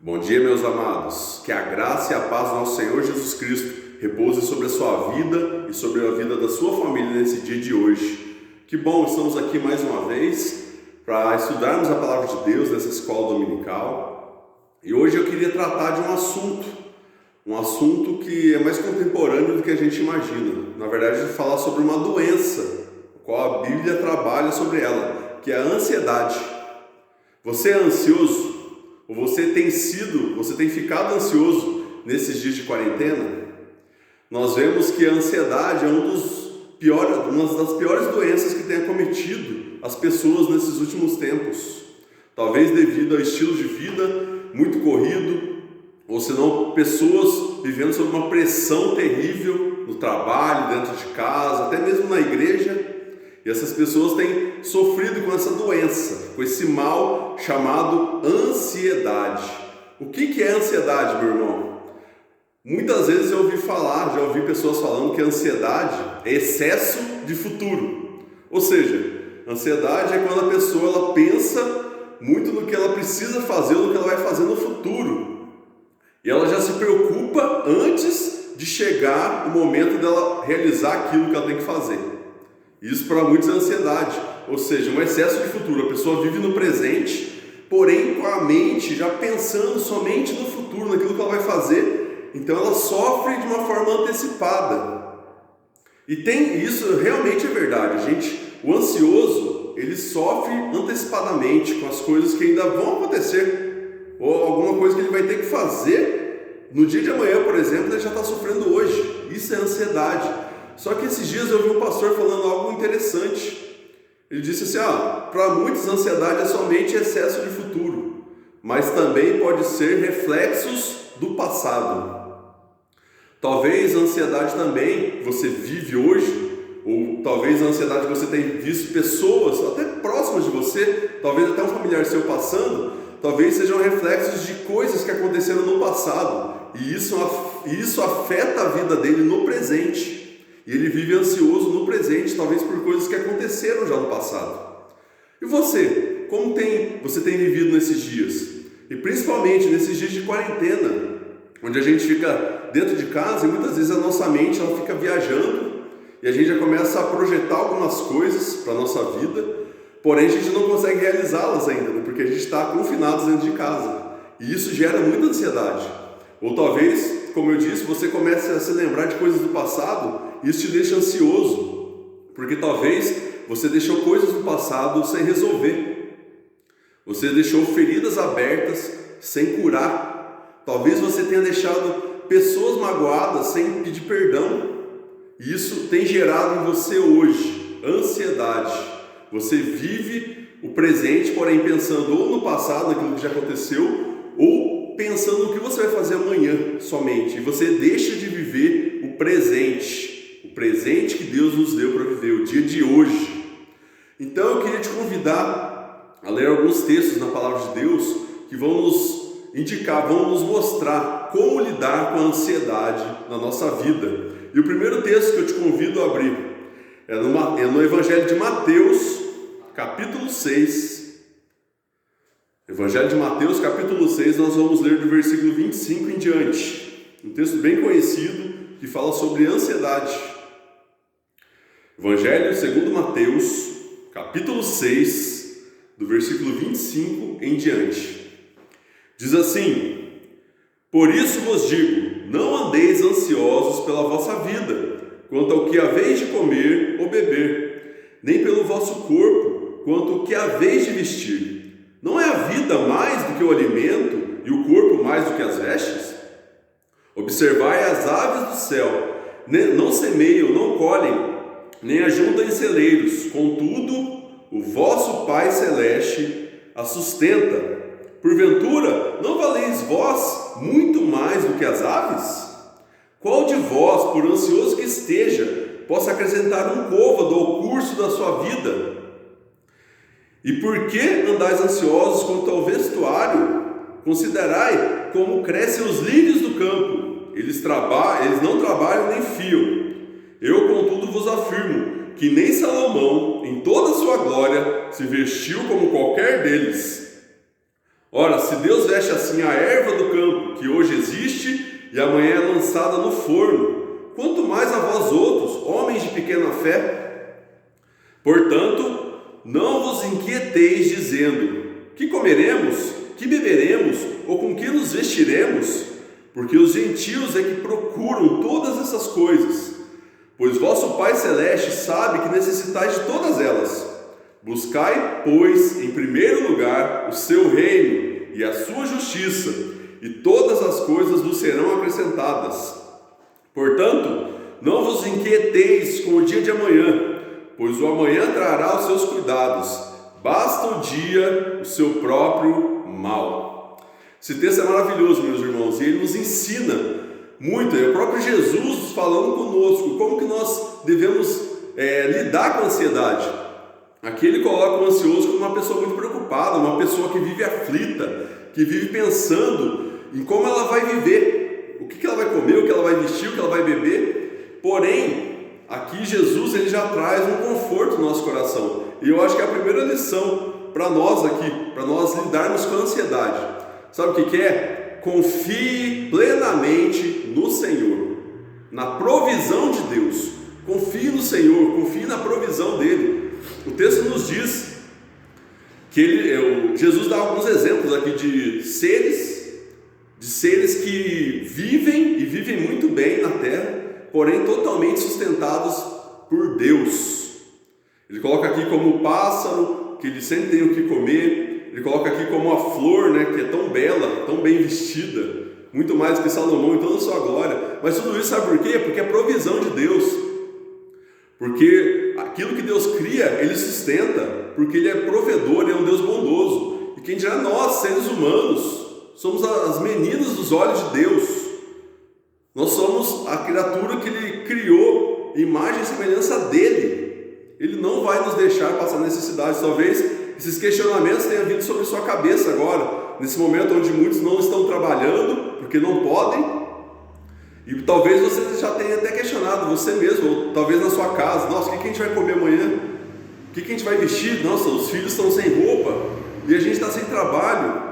Bom dia, meus amados. Que a graça e a paz do nosso Senhor Jesus Cristo repouse sobre a sua vida e sobre a vida da sua família nesse dia de hoje. Que bom, estamos aqui mais uma vez para estudarmos a palavra de Deus nessa escola dominical. E hoje eu queria tratar de um assunto que é mais contemporâneo do que a gente imagina. Na verdade, falar sobre uma doença, qual a Bíblia trabalha sobre ela, que é a ansiedade. Você é ansioso? Ou você tem ficado ansioso nesses dias de quarentena? Nós vemos que a ansiedade é uma das piores doenças que tem acometido as pessoas nesses últimos tempos. Talvez devido ao estilo de vida muito corrido, ou senão pessoas vivendo sob uma pressão terrível no trabalho, dentro de casa, até mesmo na igreja. E essas pessoas têm sofrido com essa doença, com esse mal chamado ansiedade. O que é ansiedade, meu irmão? Muitas vezes já ouvi pessoas falando que a ansiedade é excesso de futuro. Ou seja, ansiedade é quando a pessoa ela pensa muito no que ela precisa fazer ou no que ela vai fazer no futuro. E ela já se preocupa antes de chegar o momento dela realizar aquilo que ela tem que fazer. Isso para muitos é ansiedade, ou seja, um excesso de futuro. A pessoa vive no presente, porém com a mente já pensando somente no futuro, naquilo que ela vai fazer. Então ela sofre de uma forma antecipada. E isso realmente é verdade. O ansioso, ele sofre antecipadamente com as coisas que ainda vão acontecer, ou alguma coisa que ele vai ter que fazer no dia de amanhã, por exemplo, ele já está sofrendo hoje. Isso é ansiedade. Só que esses dias eu vi um pastor falando algo interessante. Ele disse assim, para muitos ansiedade é somente excesso de futuro, mas também pode ser reflexos do passado. Talvez a ansiedade também você vive hoje, ou talvez a ansiedade que você tem visto pessoas até próximas de você, talvez até um familiar seu passando, talvez sejam reflexos de coisas que aconteceram no passado, e isso afeta a vida dele no presente. E ele vive ansioso no presente, talvez por coisas que aconteceram já no passado. E você? Como você tem vivido nesses dias? E principalmente nesses dias de quarentena, onde a gente fica dentro de casa e muitas vezes a nossa mente ela fica viajando e a gente já começa a projetar algumas coisas para a nossa vida, porém a gente não consegue realizá-las ainda, porque a gente está confinados dentro de casa. E isso gera muita ansiedade. Ou talvez, como eu disse, você comece a se lembrar de coisas do passado. Isso te deixa ansioso, porque talvez você deixou coisas do passado sem resolver. Você deixou feridas abertas sem curar. Talvez você tenha deixado pessoas magoadas sem pedir perdão. E isso tem gerado em você hoje ansiedade. Você vive o presente, porém pensando ou no passado, naquilo que já aconteceu, ou pensando no que você vai fazer amanhã somente. E você deixa de viver o presente que Deus nos deu para viver, o dia de hoje. Então eu queria te convidar a ler alguns textos na palavra de Deus que vão nos indicar, vão nos mostrar como lidar com a ansiedade na nossa vida. E o primeiro texto que eu te convido a abrir é no Evangelho de Mateus, capítulo 6. Evangelho de Mateus, capítulo 6, nós vamos ler do versículo 25 em diante. Um texto bem conhecido que fala sobre ansiedade. Evangelho segundo Mateus, capítulo 6, do versículo 25 em diante. Diz assim: Por isso vos digo, não andeis ansiosos pela vossa vida, quanto ao que haveis de comer ou beber, nem pelo vosso corpo, quanto ao que haveis de vestir. Não é a vida mais do que o alimento, e o corpo mais do que as vestes? Observai as aves do céu, não semeiam, não colhem, nem ajuntam em celeiros, contudo, o vosso Pai Celeste a sustenta. Porventura, não valeis vós muito mais do que as aves? Qual de vós, por ansioso que esteja, possa acrescentar um côvado ao curso da sua vida? E por que andais ansiosos quanto ao vestuário? Considerai como crescem os lírios do campo. Eles não trabalham nem fiam. Eu, contudo, vos afirmo que nem Salomão, em toda a sua glória, se vestiu como qualquer deles. Ora, se Deus veste assim a erva do campo, que hoje existe e amanhã é lançada no forno, quanto mais a vós outros, homens de pequena fé. Portanto, não vos inquieteis dizendo: que comeremos, que beberemos, ou com que nos vestiremos? Porque os gentios é que procuram todas essas coisas. Pois vosso Pai Celeste sabe que necessitais de todas elas. Buscai, pois, em primeiro lugar o seu reino e a sua justiça, e todas as coisas vos serão acrescentadas. Portanto, não vos inquieteis com o dia de amanhã, pois o amanhã trará os seus cuidados. Basta o dia o seu próprio mal. Esse texto é maravilhoso, meus irmãos, e ele nos ensina muito. É o próprio Jesus falando conosco como que nós devemos lidar com a ansiedade. Aqui ele coloca o ansioso como uma pessoa muito preocupada, uma pessoa que vive aflita, que vive pensando em como ela vai viver, o que ela vai comer, o que ela vai vestir, o que ela vai beber. Porém, aqui Jesus ele já traz um conforto no nosso coração. E eu acho que é a primeira lição para nós aqui, para nós lidarmos com a ansiedade. Sabe o que é? Confie plenamente no Senhor, na provisão de Deus. Confie no Senhor, confie na provisão dele. O texto nos diz que Jesus dá alguns exemplos aqui de seres que vivem e vivem muito bem na terra, porém totalmente sustentados por Deus. Ele coloca aqui como o pássaro, que ele sempre tem o que comer. Ele coloca aqui como a flor, né, que é tão bela, tão bem vestida, muito mais que Salomão em toda a sua glória. Mas tudo isso sabe por quê? Porque é provisão de Deus. Porque aquilo que Deus cria, Ele sustenta, porque Ele é provedor, Ele é um Deus bondoso. E quem dirá nós, seres humanos, somos as meninas dos olhos de Deus. Nós somos a criatura que Ele criou, imagem e semelhança dEle. Ele não vai nos deixar passar necessidade. Talvez esses questionamentos tenham vindo sobre sua cabeça agora, nesse momento onde muitos não estão trabalhando, porque não podem. E talvez você já tenha até questionado você mesmo, ou talvez na sua casa: nossa, o que a gente vai comer amanhã? O que a gente vai vestir? Nossa, os filhos estão sem roupa e a gente está sem trabalho.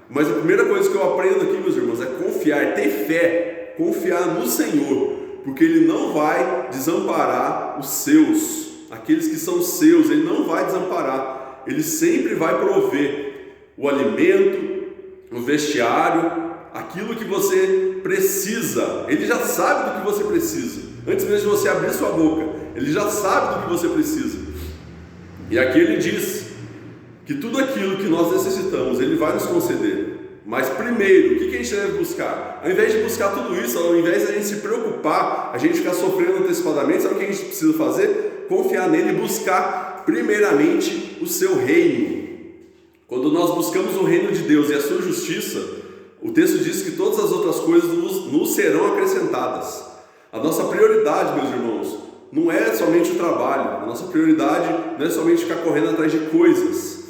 Mas a primeira coisa que eu aprendo aqui, meus irmãos, é confiar, ter fé, confiar no Senhor, porque Ele não vai desamparar os seus, aqueles que são seus. Ele não vai desamparar, Ele sempre vai prover o alimento, o vestiário, aquilo que você precisa. Ele já sabe do que você precisa, antes mesmo de você abrir sua boca. Ele já sabe do que você precisa. E aqui ele diz que tudo aquilo que nós necessitamos, Ele vai nos conceder. Mas primeiro, o que a gente deve buscar? Ao invés de buscar tudo isso, ao invés de a gente se preocupar, a gente ficar sofrendo antecipadamente, sabe o que a gente precisa fazer? Confiar nele e buscar primeiramente o seu reino. Quando nós buscamos o reino de Deus e a sua justiça, o texto diz que todas as outras coisas nos serão acrescentadas. A nossa prioridade, meus irmãos, não é somente o trabalho. A nossa prioridade não é somente ficar correndo atrás de coisas.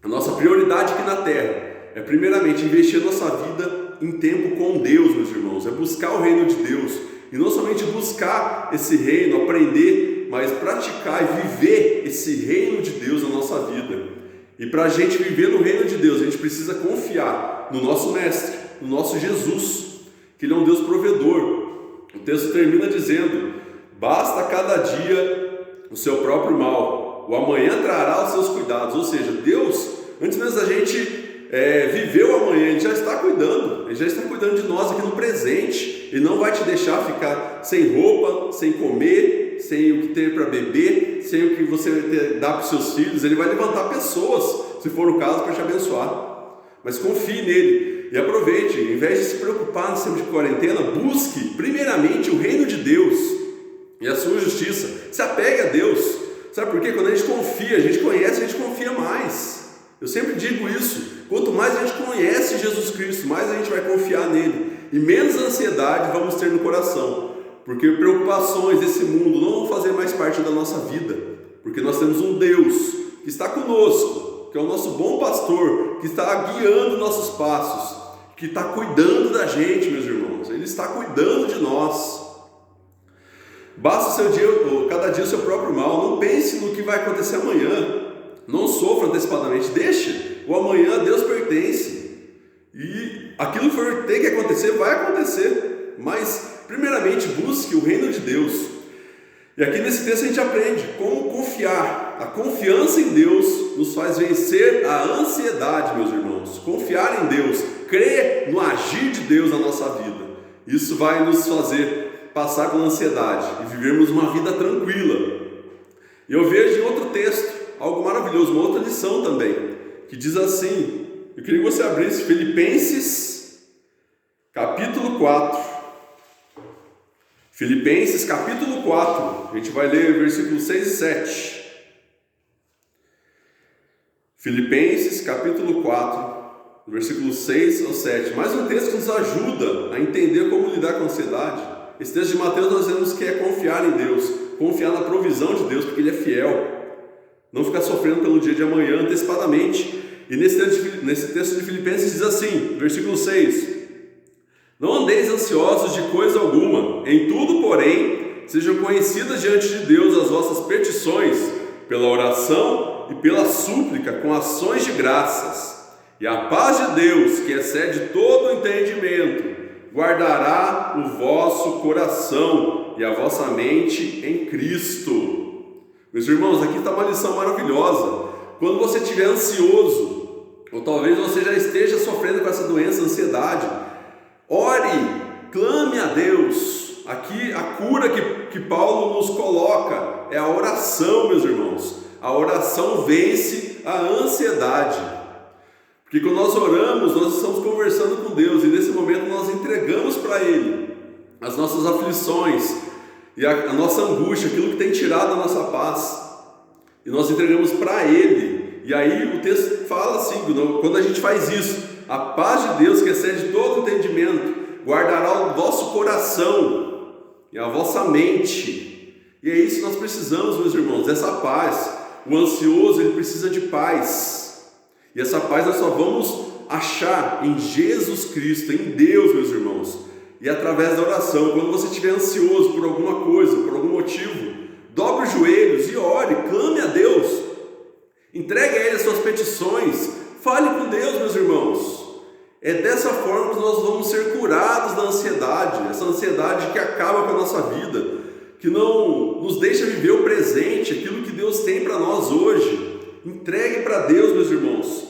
A nossa prioridade aqui na terra é primeiramente investir a nossa vida em tempo com Deus, meus irmãos. É buscar o reino de Deus. E não somente buscar esse reino, aprender, mas praticar e viver esse reino de Deus na nossa vida. E para a gente viver no reino de Deus, a gente precisa confiar no nosso Mestre, no nosso Jesus, que Ele é um Deus provedor. O texto termina dizendo: basta cada dia o seu próprio mal, o amanhã trará os seus cuidados. Ou seja, Deus, antes mesmo da gente viver o amanhã, Ele já está cuidando. Ele já está cuidando de nós aqui no presente. Ele não vai te deixar ficar sem roupa, sem comer, sem o que ter para beber, sem o que você dá para os seus filhos. Ele vai levantar pessoas, se for o caso, para te abençoar. Mas confie nele e aproveite. Em vez de se preocupar no tempo de quarentena, busque primeiramente o reino de Deus e a sua justiça. Se apegue a Deus. Sabe por quê? Quando a gente confia, a gente conhece, a gente confia mais. Eu sempre digo isso. Quanto mais a gente conhece Jesus Cristo, mais a gente vai confiar nele. E menos ansiedade vamos ter no coração. Porque preocupações desse mundo não vão fazer mais parte da nossa vida. Porque nós temos um Deus que está conosco, que é o nosso bom pastor, que está guiando nossos passos, que está cuidando da gente, meus irmãos. Ele está cuidando de nós. Basta o seu dia, cada dia o seu próprio mal. Não pense no que vai acontecer amanhã. Não sofra antecipadamente. Deixe o amanhã a Deus pertence. E aquilo que for ter que acontecer, vai acontecer. Mas, primeiramente, busque o reino de Deus. E aqui nesse texto a gente aprende como confiar. A confiança em Deus nos faz vencer a ansiedade, meus irmãos. Confiar em Deus, crer no agir de Deus na nossa vida. Isso vai nos fazer passar pela ansiedade e vivermos uma vida tranquila. E eu vejo em outro texto algo maravilhoso, uma outra lição também, que diz assim, eu queria que você abrisse Filipenses capítulo 4. Filipenses capítulo 4, a gente vai ler versículos 6 e 7. Filipenses capítulo 4, versículos 6 ao 7. Mais um texto que nos ajuda a entender como lidar com a ansiedade. Esse texto de Mateus nós vemos que é confiar em Deus, confiar na provisão de Deus, porque Ele é fiel. Não ficar sofrendo pelo dia de amanhã antecipadamente. E nesse texto de Filipenses diz assim, versículo 6: não andeis ansiosos de coisa alguma, em tudo, porém, sejam conhecidas diante de Deus as vossas petições, pela oração e pela súplica, com ações de graças. E a paz de Deus, que excede todo o entendimento, guardará o vosso coração e a vossa mente em Cristo. Meus irmãos, aqui está uma lição maravilhosa. Quando você estiver ansioso, ou talvez você já esteja sofrendo com essa doença, ansiedade, ore, clame a Deus. Aqui a cura que Paulo nos coloca é a oração, meus irmãos. A oração vence a ansiedade. Porque quando nós oramos, nós estamos conversando com Deus, e nesse momento nós entregamos para Ele as nossas aflições e a nossa angústia, aquilo que tem tirado a nossa paz, e nós entregamos para Ele. E aí o texto fala assim, quando a gente faz isso, a paz de Deus, que excede todo entendimento, guardará o vosso coração e a vossa mente. E é isso que nós precisamos, meus irmãos, essa paz. O ansioso, ele precisa de paz, e essa paz nós só vamos achar em Jesus Cristo, em Deus, meus irmãos, e através da oração. Quando você estiver ansioso por alguma coisa, por algum motivo, dobre os joelhos e ore, clame a Deus, entregue a Ele as suas petições, fale com Deus, meus irmãos. É dessa forma que nós vamos ser curados da ansiedade, essa ansiedade que acaba com a nossa vida, que não nos deixa viver o presente, aquilo que Deus tem para nós hoje. Entregue para Deus, meus irmãos.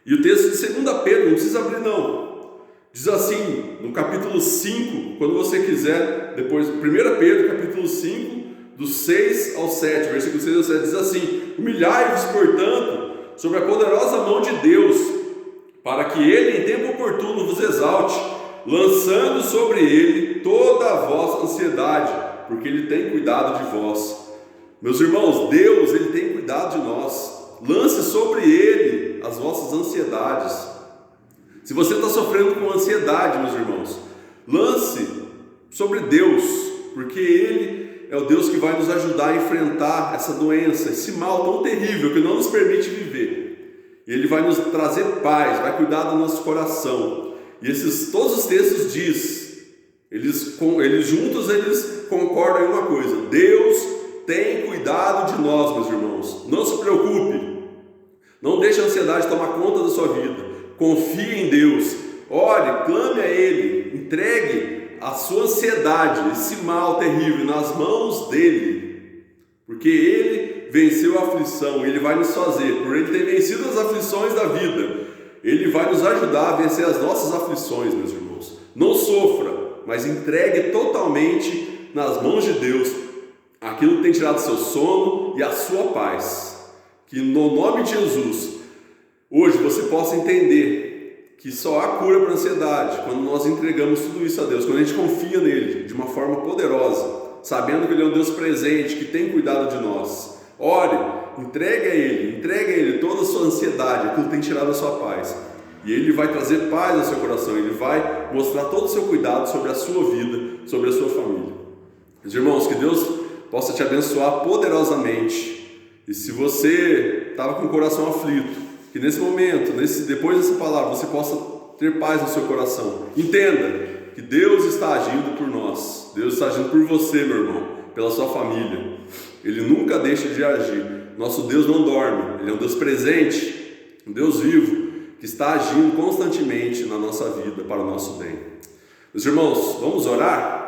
E o texto de 2 Pedro, não precisa abrir não, diz assim, no capítulo 5, quando você quiser, depois, 1 Pedro, capítulo 5, dos 6 ao 7, versículo 6 ao 7, diz assim: humilhai-vos, portanto, sob a poderosa mão de Deus, para que Ele, em tempo oportuno, vos exalte, lançando sobre Ele toda a vossa ansiedade, porque Ele tem cuidado de vós. Meus irmãos, Deus, Ele tem cuidado de nós. Lance sobre Ele as vossas ansiedades. Se você está sofrendo com ansiedade, meus irmãos, lance sobre Deus, porque Ele é o Deus que vai nos ajudar a enfrentar essa doença, esse mal tão terrível que não nos permite viver. E Ele vai nos trazer paz, vai cuidar do nosso coração. E todos os textos diz, eles juntos concordam em uma coisa: Deus tem cuidado de nós, meus irmãos. Não se preocupe, não deixe a ansiedade tomar conta da sua vida. Confie em Deus, ore, clame a Ele, entregue a sua ansiedade, esse mal terrível, nas mãos dEle, porque Ele venceu a aflição. Ele vai nos fazer, por Ele ter vencido as aflições da vida, Ele vai nos ajudar a vencer as nossas aflições, meus irmãos. Não sofra, mas entregue totalmente nas mãos de Deus aquilo que tem tirado seu sono e a sua paz. Que no nome de Jesus, hoje você possa entender que só há cura para a ansiedade quando nós entregamos tudo isso a Deus, quando a gente confia nele de uma forma poderosa, sabendo que Ele é um Deus presente, que tem cuidado de nós. Ore, entregue a Ele toda a sua ansiedade, aquilo que tem tirado a sua paz, e Ele vai trazer paz ao seu coração. Ele vai mostrar todo o seu cuidado sobre a sua vida, sobre a sua família. Meus irmãos, que Deus possa te abençoar poderosamente. E se você estava com o coração aflito, que nesse momento, depois dessa palavra, você possa ter paz no seu coração. Entenda que Deus está agindo por nós, Deus está agindo por você, meu irmão, pela sua família. Ele nunca deixa de agir. Nosso Deus não dorme, Ele é um Deus presente, um Deus vivo que está agindo constantemente na nossa vida para o nosso bem. Meus irmãos, vamos orar?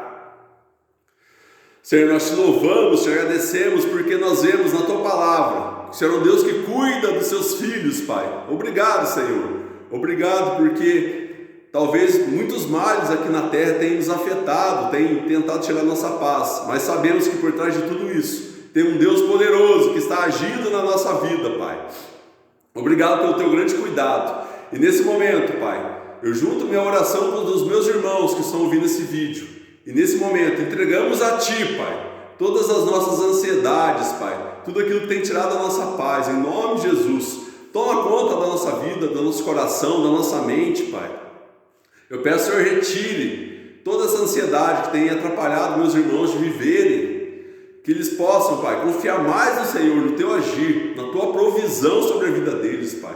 Senhor, nós te louvamos, te agradecemos porque nós vemos na tua palavra que o Senhor é um Deus que cuida dos seus filhos, Pai. Obrigado, Senhor. Obrigado porque talvez muitos males aqui na terra tenham nos afetado, tenham tentado tirar nossa paz, mas sabemos que por trás de tudo isso tem um Deus poderoso que está agindo na nossa vida, Pai. Obrigado pelo teu grande cuidado. E nesse momento, Pai, eu junto minha oração com os meus irmãos que estão ouvindo esse vídeo. E nesse momento entregamos a Ti, Pai, todas as nossas ansiedades, Pai, tudo aquilo que tem tirado a nossa paz, em nome de Jesus. Toma conta da nossa vida, do nosso coração, da nossa mente, Pai. Eu peço, Senhor, retire toda essa ansiedade que tem atrapalhado meus irmãos de viverem. Que eles possam, Pai, confiar mais no Senhor, no Teu agir, na Tua provisão sobre a vida deles, Pai.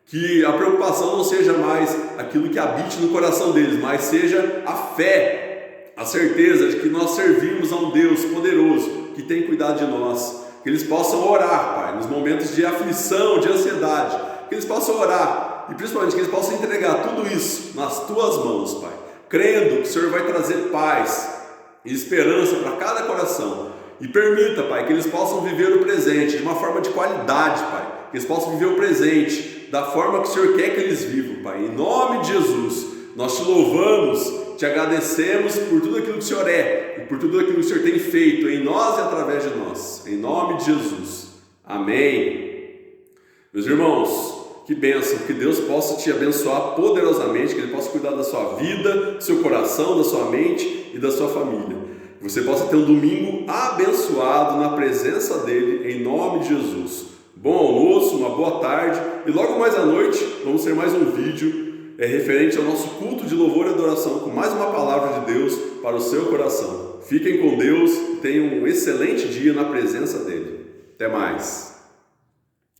Que a preocupação não seja mais aquilo que habite no coração deles, mas seja a fé, a certeza de que nós servimos a um Deus poderoso que tem cuidado de nós. Que eles possam orar, Pai, nos momentos de aflição, de ansiedade. Que eles possam orar e principalmente que eles possam entregar tudo isso nas Tuas mãos, Pai. Crendo que o Senhor vai trazer paz e esperança para cada coração. E permita, Pai, que eles possam viver o presente de uma forma de qualidade, Pai. Que eles possam viver o presente da forma que o Senhor quer que eles vivam, Pai. Em nome de Jesus, nós te louvamos, te agradecemos por tudo aquilo que o Senhor é e por tudo aquilo que o Senhor tem feito em nós e através de nós. Em nome de Jesus. Amém. Meus irmãos, que bênção, que Deus possa te abençoar poderosamente, que Ele possa cuidar da sua vida, do seu coração, da sua mente e da sua família. Que você possa ter um domingo abençoado na presença dEle, em nome de Jesus. Bom almoço, uma boa tarde e logo mais à noite vamos ter mais um vídeo referente ao nosso culto de louvor e adoração com mais uma palavra de Deus para o seu coração. Fiquem com Deus e tenham um excelente dia na presença dEle. Até mais!